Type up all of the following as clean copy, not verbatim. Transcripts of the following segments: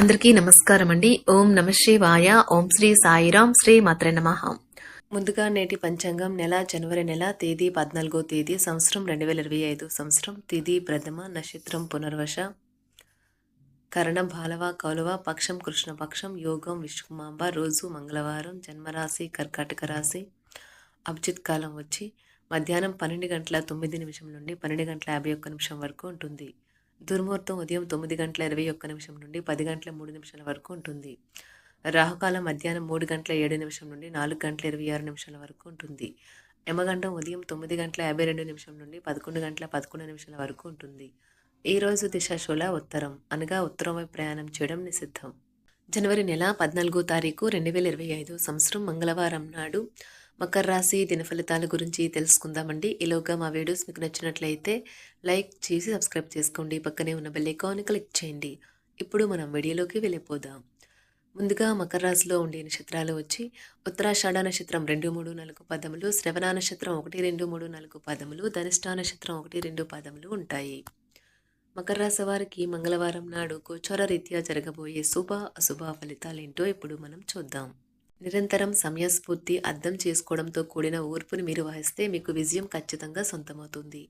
అందరికీ నమస్కారం అండి. ఓం నమ శివాయ. ఓం శ్రీ సాయిరాం. శ్రీ మాత్రే నమః. ముందుగా నేటి పంచాంగం నెల జనవరి నెల తేదీ 14వ తేదీ సంవత్సరం 2025 సంవత్సరం తిథి ప్రథమ నక్షత్రం పునర్వశ కరణం బాలవ కౌలవ పక్షం కృష్ణపక్షం యోగం విష్ణుమాంబ రోజు మంగళవారం జన్మరాశి కర్కాటక రాశి అభిజిత్ కాలం వచ్చి మధ్యాహ్నం 12:09 నుండి 12:51 వరకు ఉంటుంది. దుర్ముహూర్తం ఉదయం 9:21 నుండి 10:03 వరకు ఉంటుంది. రాహుకాలం మధ్యాహ్నం 3:07 నుండి 4:26 వరకు ఉంటుంది. యమగండం ఉదయం 9:52 నుండి 11:11 వరకు ఉంటుంది. ఈ రోజు దిశాశూల ఉత్తరం అనగా ఉత్తరం వైపు ప్రయాణం చేయడం నిషిద్ధం. జనవరి నెల 14వ తారీఖు 2025 సంవత్సరం మంగళవారం నాడు మకర రాశి దిన ఫలితాల గురించి తెలుసుకుందామండి. ఈలోగా మా వీడియోస్ మీకు నచ్చినట్లయితే లైక్ చేసి సబ్స్క్రైబ్ చేసుకోండి. పక్కనే ఉన్న బెల్ ఐకాన్ని క్లిక్ చేయండి. ఇప్పుడు మనం వీడియోలోకి వెళ్ళిపోదాం. ముందుగా మకర రాశిలో ఉండే నక్షత్రాలు వచ్చి ఉత్తరాషాఢ నక్షత్రం 2, 3, 4 పదములు, శ్రవణ నక్షత్రం 1, 2, 3, 4 పదములు, ధనిష్ఠ నక్షత్రం 1, 2 పదములు ఉంటాయి. మకర రాశి వారికి మంగళవారం నాడు గోచార రీత్యా జరగబోయే శుభ అశుభ ఫలితాలేంటో ఇప్పుడు మనం చూద్దాం. నిరంతరం సమయస్ఫూర్తి అర్థం చేసుకోవడంతో కూడిన ఓర్పుని మీరు వహిస్తే మీకు విజయం ఖచ్చితంగా సొంతమవుతుంది.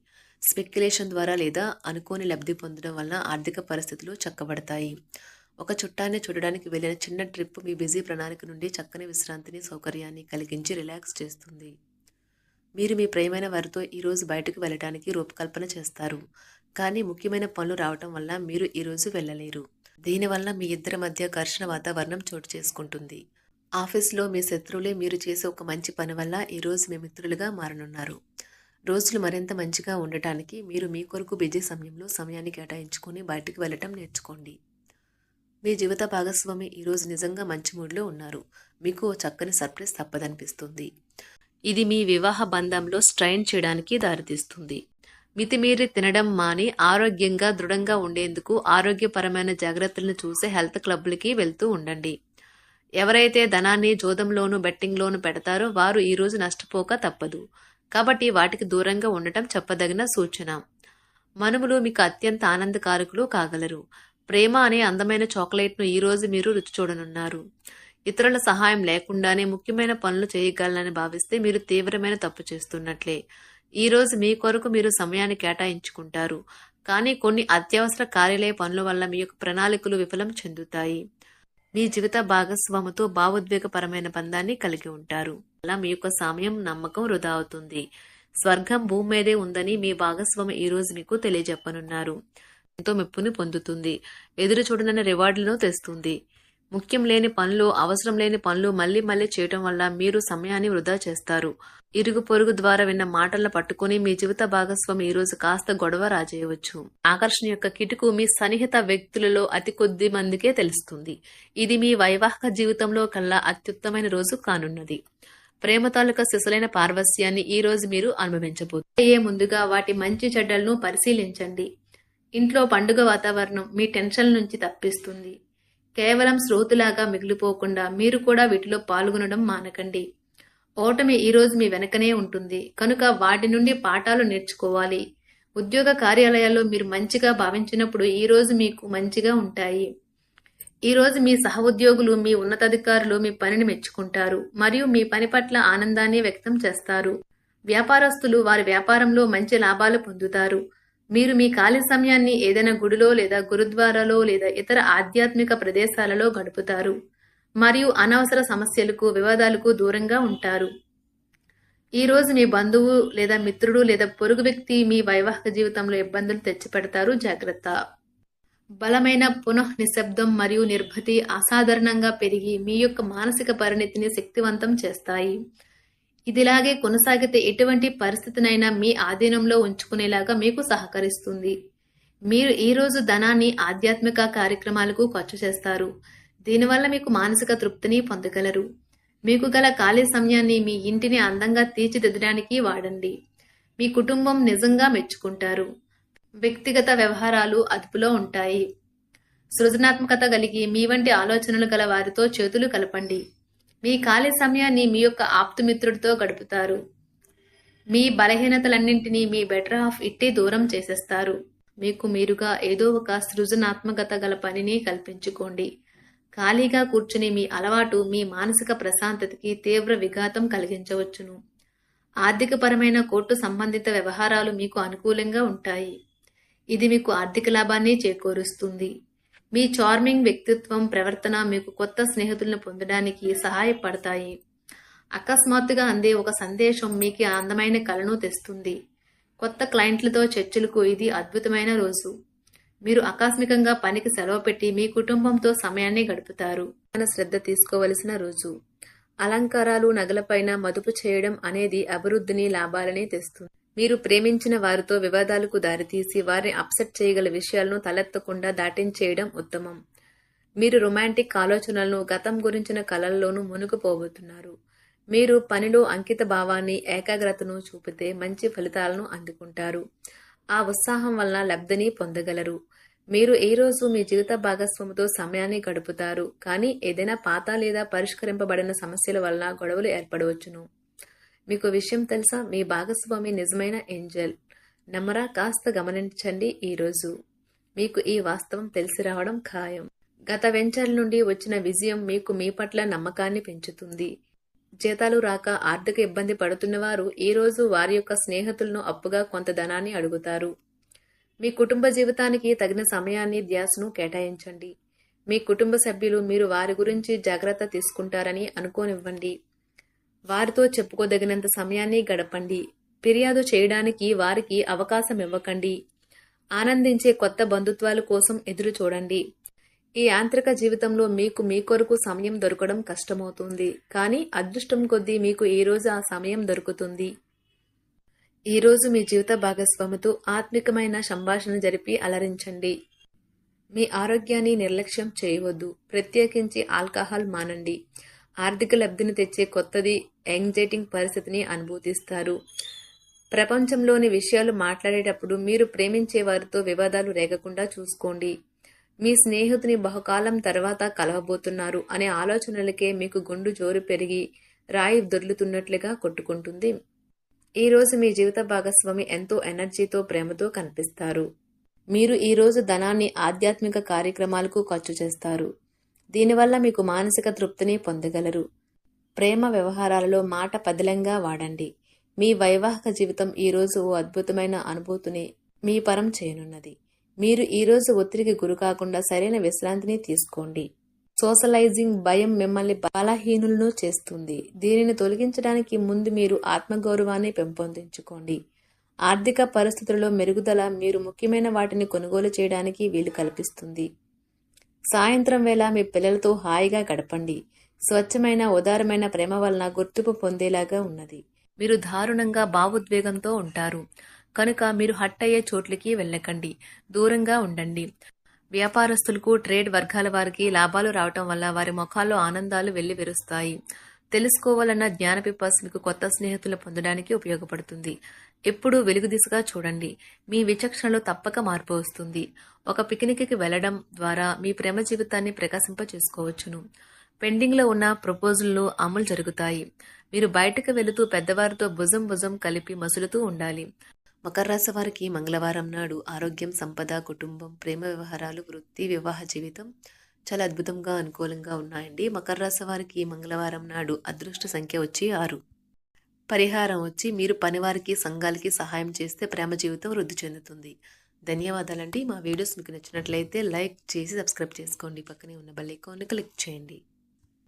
స్పెక్యులేషన్ ద్వారా లేదా అనుకోని లబ్ధి పొందడం వలన ఆర్థిక పరిస్థితులు చక్కబడతాయి. ఒక చుట్టాన్ని చూడడానికి వెళ్ళిన చిన్న ట్రిప్ మీ బిజీ ప్రణాళిక నుండి చక్కని విశ్రాంతిని సౌకర్యాన్ని కలిగించి రిలాక్స్ చేస్తుంది. మీరు మీ ప్రియమైన వారితో ఈరోజు బయటకు వెళ్ళడానికి రూపకల్పన చేస్తారు. కానీ ముఖ్యమైన పనులు రావటం వల్ల మీరు ఈరోజు వెళ్ళలేరు. దీనివల్ల మీ ఇద్దరి మధ్య ఘర్షణ వాతావరణం చోటు చేసుకుంటుంది. ఆఫీస్లో మీ శత్రువులే మీరు చేసే ఒక మంచి పని వల్ల ఈరోజు మీ మిత్రులుగా మారనున్నారు. రోజులు మరింత మంచిగా ఉండటానికి మీరు మీ కొరకు బిజీ సమయంలో సమయాన్ని కేటాయించుకొని బయటకు వెళ్ళటం నేర్చుకోండి. మీ జీవిత భాగస్వామి ఈరోజు నిజంగా మంచి మూడ్లో ఉన్నారు. మీకు ఓ చక్కని సర్ప్రైజ్ తప్పదనిపిస్తుంది. ఇది మీ వివాహ బంధంలో స్ట్రైన్ చేయడానికి దారితీస్తుంది. మితిమీరి తినడం మాని ఆరోగ్యంగా దృఢంగా ఉండేందుకు ఆరోగ్యపరమైన జాగ్రత్తలను చూసే హెల్త్ క్లబ్లకి వెళ్తూ ఉండండి. ఎవరైతే ధనాన్ని జోదంలోను బెట్టింగ్లోను పెడతారో వారు ఈరోజు నష్టపోక తప్పదు. కాబట్టి వాటికి దూరంగా ఉండటం చెప్పదగిన సూచన. మనుములు మీకు అత్యంత ఆనందకారకులు కాగలరు. ప్రేమ అనే అందమైన చాక్లెట్ను ఈరోజు మీరు రుచి చూడనున్నారు. ఇతరుల సహాయం లేకుండానే ముఖ్యమైన పనులు చేయగలనని భావిస్తే మీరు తీవ్రమైన తప్పు చేస్తున్నట్లే. ఈరోజు మీ కొరకు మీరు సమయాన్ని కేటాయించుకుంటారు. కానీ కొన్ని అత్యవసర కార్యాలయ పనుల వల్ల మీ యొక్క ప్రణాళికలు విఫలం చెందుతాయి. మీ జీవిత భాగస్వామితో భావోద్వేగపరమైన బంధాన్ని కలిగి ఉంటారు. అలా మీ యొక్క సమయం నమ్మకం వృధా అవుతుంది. స్వర్గం భూమి మీదే ఉందని మీ భాగస్వామి ఈ రోజు మీకు తెలియజెప్పనున్నారు. ఎంతో మెప్పుని పొందుతుంది. ఎదురు చూడనన్న రివార్డులను తెస్తుంది. ముఖ్యం లేని పనులు అవసరం లేని పనులు మళ్లీ మళ్లీ చేయటం వల్ల మీరు సమయాన్ని వృధా చేస్తారు. ఇరుగు పొరుగు ద్వారా విన్న మాటలను పట్టుకుని మీ జీవిత భాగస్వామి ఈ రోజు కాస్త గొడవ రాజేయవచ్చు. ఆకర్షణ యొక్క కిటుకు మీ సన్నిహిత వ్యక్తులలో అతి కొద్ది మందికే తెలుస్తుంది. ఇది మీ వైవాహిక జీవితంలో కల్లా అత్యుత్తమైన రోజు కానున్నది. ప్రేమ తాలూకా సిసలైన పార్వస్యాన్ని ఈ రోజు మీరు అనుభవించబోతున్నారు. ముందుగా వాటి మంచి చెడ్డలను పరిశీలించండి. ఇంట్లో పండుగ వాతావరణం మీ టెన్షన్ నుంచి తప్పిస్తుంది. కేవలం శ్రోతులాగా మిగిలిపోకుండా మీరు కూడా వీటిలో పాల్గొనడం మానకండి. ఓటమి ఈరోజు మీ వెనకనే ఉంటుంది కనుక వాటి నుండి పాఠాలు నేర్చుకోవాలి. ఉద్యోగ కార్యాలయాల్లో మీరు మంచిగా భావించినప్పుడు ఈ రోజు మీకు మంచిగా ఉంటాయి. ఈ రోజు మీ సహ ఉద్యోగులు మీ ఉన్నతాధికారులు మీ పనిని మెచ్చుకుంటారు మరియు మీ పని పట్ల ఆనందాన్ని వ్యక్తం చేస్తారు. వ్యాపారస్తులు వారి వ్యాపారంలో మంచి లాభాలు పొందుతారు. మీరు మీ ఖాళీ సమయాన్ని ఏదైనా గుడిలో లేదా గురుద్వారాలో లేదా ఇతర ఆధ్యాత్మిక ప్రదేశాలలో గడుపుతారు మరియు అనవసర సమస్యలకు వివాదాలకు దూరంగా ఉంటారు. ఈ రోజు మీ బంధువు లేదా మిత్రుడు లేదా పొరుగు వ్యక్తి మీ వైవాహిక జీవితంలో ఇబ్బందులు తెచ్చిపెడతారు. జాగ్రత్త. బలమైన పునః నిశ్శబ్దం మరియు నిర్భతి అసాధారణంగా పెరిగి మీ యొక్క మానసిక పరిణతిని శక్తివంతం చేస్తాయి. ఇదిలాగే కొనసాగితే ఎటువంటి పరిస్థితినైనా మీ ఆధీనంలో ఉంచుకునేలాగా మీకు సహకరిస్తుంది. మీరు ఈ రోజు ధనాన్ని ఆధ్యాత్మిక కార్యక్రమాలకు ఖర్చు చేస్తారు. దీనివల్ల మీకు మానసిక తృప్తిని పొందగలరు. మీకు గల ఖాళీ సమయాన్ని మీ ఇంటిని అందంగా తీర్చిదిద్దడానికి వాడండి. మీ కుటుంబం నిజంగా మెచ్చుకుంటారు. వ్యక్తిగత వ్యవహారాలు అదుపులో ఉంటాయి. సృజనాత్మకత కలిగి మీ వంటి ఆలోచనలు గల వారితో చేతులు కలపండి. మీ ఖాళీ సమయాన్ని మీ యొక్క ఆప్తుమిత్రుడితో గడుపుతారు. మీ బలహీనతలన్నింటినీ మీ బెటర్ హాఫ్ ఇట్టే దూరం చేసేస్తారు. మీకు మీరుగా ఏదో ఒక సృజనాత్మకత గల పనిని కల్పించుకోండి. ఖాళీగా కూర్చుని మీ అలవాటు మీ మానసిక ప్రశాంతతకి తీవ్ర విఘాతం కలిగించవచ్చును. ఆర్థికపరమైన కోర్టు సంబంధిత వ్యవహారాలు మీకు అనుకూలంగా ఉంటాయి. ఇది మీకు ఆర్థిక లాభాన్ని చేకూరుస్తుంది. మీ చార్మింగ్ వ్యక్తిత్వం, ప్రవర్తన మీకు కొత్త స్నేహితులను పొందడానికి సహాయపడతాయి. అకస్మాత్తుగా అందే ఒక సందేశం మీకు అందమైన కలను తెస్తుంది. కొత్త క్లయింట్లతో చర్చలకు ఇది అద్భుతమైన రోజు. మీరు ఆకస్మికంగా పనికి సెలవు పెట్టి మీ కుటుంబంతో సమయాన్ని గడుపుతారు. శ్రద్ధ తీసుకోవలసిన రోజు. అలంకారాలు, నగలపైన మదుపు చేయడం అనేది అభివృద్ధిని, లాభాలని తెస్తుంది. మీరు ప్రేమించిన వారితో వివాదాలకు దారితీసి వారిని అప్సెట్ చేయగల విషయాలను తలెత్తకుండా దాటించేయడం ఉత్తమం. మీరు రొమాంటిక్ ఆలోచనలను, గతం గురించిన కలల్లోనూ మునిగిపోబోతున్నారు. మీరు పనిలో అంకిత భావాన్ని, ఏకాగ్రతను చూపితే మంచి ఫలితాలను అందుకుంటారు. ఆ ఉత్సాహం వలన లబ్ధిని పొందగలరు. మీరు ఈ రోజు మీ జీవిత భాగస్వామితో సమయాన్ని గడుపుతారు. కానీ ఏదైనా పాత లేదా పరిష్కరింపబడిన సమస్యల వలన గొడవలు ఏర్పడవచ్చును. మీకు విషయం తెలుసా? మీ భాగస్వామి నిజమైన ఏంజల్. నమ్మరా? కాస్త గమనించండి. ఈరోజు మీకు ఈ వాస్తవం తెలిసి రావడం ఖాయం. గత వెంచర్ల నుండి వచ్చిన విజయం మీకు మీ పట్ల నమ్మకాన్ని పెంచుతుంది. జీతాలు రాక ఆర్థిక ఇబ్బంది పడుతున్నవారు ఈరోజు వారి యొక్క స్నేహితులను అప్పుగా కొంత ధనాన్ని అడుగుతారు. మీ కుటుంబ జీవితానికి తగిన సమయాన్ని, ధ్యాసను కేటాయించండి. మీ కుటుంబ సభ్యులు మీరు వారి గురించి జాగ్రత్త తీసుకుంటారని అనుకోనివ్వండి. వారితో చెప్పుకోదగినంత సమయాన్ని గడపండి. ఫిర్యాదు చేయడానికి వారికి అవకాశం ఇవ్వకండి. ఆనందించే కొత్త బంధుత్వాల కోసం ఎదురు చూడండి. ఈ యాంత్రిక జీవితంలో మీకు మీ కొరకు సమయం దొరకడం కష్టమవుతుంది. కానీ అదృష్టం కొద్దీ మీకు ఈ రోజు ఆ సమయం దొరుకుతుంది. ఈ రోజు మీ జీవిత భాగస్వామితో ఆత్మికమైన సంభాషణ జరిపి అలరించండి. మీ ఆరోగ్యాన్ని నిర్లక్ష్యం చేయవద్దు. ప్రత్యేకించి ఆల్కహాల్ మానండి. ఆర్థిక లబ్ధిని తెచ్చే కొత్తది, యాంగ్జైటింగ్ పరిస్థితిని అనుభూతిస్తారు. ప్రపంచంలోని విషయాలు మాట్లాడేటప్పుడు మీరు ప్రేమించే వారితో వివాదాలు రేగకుండా చూసుకోండి. మీ స్నేహితుని బహుకాలం తర్వాత కలవబోతున్నారు అనే ఆలోచనలకే మీకు గుండు జోరు పెరిగి రాయి దొర్లుతున్నట్లుగా కొట్టుకుంటుంది. ఈ రోజు మీ జీవిత భాగస్వామి ఎంతో ఎనర్జీతో, ప్రేమతో కనిపిస్తారు. మీరు ఈ రోజు ధనాన్ని ఆధ్యాత్మిక కార్యక్రమాలకు ఖర్చు చేస్తారు. దీనివల్ల మీకు మానసిక తృప్తిని పొందగలరు. ప్రేమ వ్యవహారాలలో మాట పదిలంగా వాడండి. మీ వైవాహిక జీవితం ఈ రోజు ఓ అద్భుతమైన అనుభూతిని మీ పరం చేయనున్నది. మీరు ఈ రోజు ఒత్తిడికి గురి కాకుండా సరైన విశ్రాంతిని తీసుకోండి. సోషలైజింగ్ భయం మిమ్మల్ని బలహీనులను చేస్తుంది. దీనిని తొలగించడానికి ముందు మీరు ఆత్మగౌరవాన్ని పెంపొందించుకోండి. ఆర్థిక పరిస్థితులలో మెరుగుదల మీరు ముఖ్యమైన వాటిని కొనుగోలు చేయడానికి వీలు కల్పిస్తుంది. సాయంత్రం వేళ మీ పిల్లలతో హాయిగా గడపండి. స్వచ్ఛమైన, ఉదారమైన ప్రేమ వలన గుర్తింపు పొందేలాగా ఉన్నది. మీరు దారుణంగా భావోద్వేగంతో ఉంటారు కనుక మీరు హట్ అయ్యే చోట్లకి వెళ్ళకండి. దూరంగా ఉండండి. వ్యాపారస్తులకు, ట్రేడ్ వర్గాల వారికి లాభాలు రావటం వల్ల వారి ముఖాల్లో ఆనందాలు వెళ్లి విరుస్తాయి. తెలుసుకోవాలన్న జ్ఞాన పిపాస మీకు కొత్త స్నేహితులు పొందడానికి ఉపయోగపడుతుంది. ఎప్పుడూ వెలుగు దిశగా చూడండి. మీ విచక్షణలో తప్పక మార్పు వస్తుంది. ఒక పిక్నిక్కి వెళ్లడం ద్వారా మీ ప్రేమ జీవితాన్ని ప్రకాశింప చేసుకోవచ్చును. పెండింగ్లో ఉన్న ప్రపోజల్లు అమలు జరుగుతాయి. మీరు బయటకు వెళుతూ పెద్దవారితో భుజం కలిపి మసులుతూ ఉండాలి. మకర రాశి వారికి మంగళవారం నాడు ఆరోగ్యం, సంపద, కుటుంబం, ప్రేమ వ్యవహారాలు, వృత్తి, వివాహ జీవితం చాలా అద్భుతంగా, అనుకూలంగా ఉన్నాయండి. మకర రాశి వారికి మంగళవారం నాడు అదృష్ట సంఖ్య వచ్చి 6. పరిహారం వచ్చి మీరు పనివారికి, సంఘాలకి సహాయం చేస్తే ప్రేమ జీవితం వృద్ధి చెందుతుంది. ధన్యవాదాలండి. మా వీడియోస్ మీకు నచ్చినట్లయితే లైక్ చేసి సబ్స్క్రైబ్ చేసుకోండి. పక్కనే ఉన్న బెల్ ఐకాన్ని క్లిక్ చేయండి.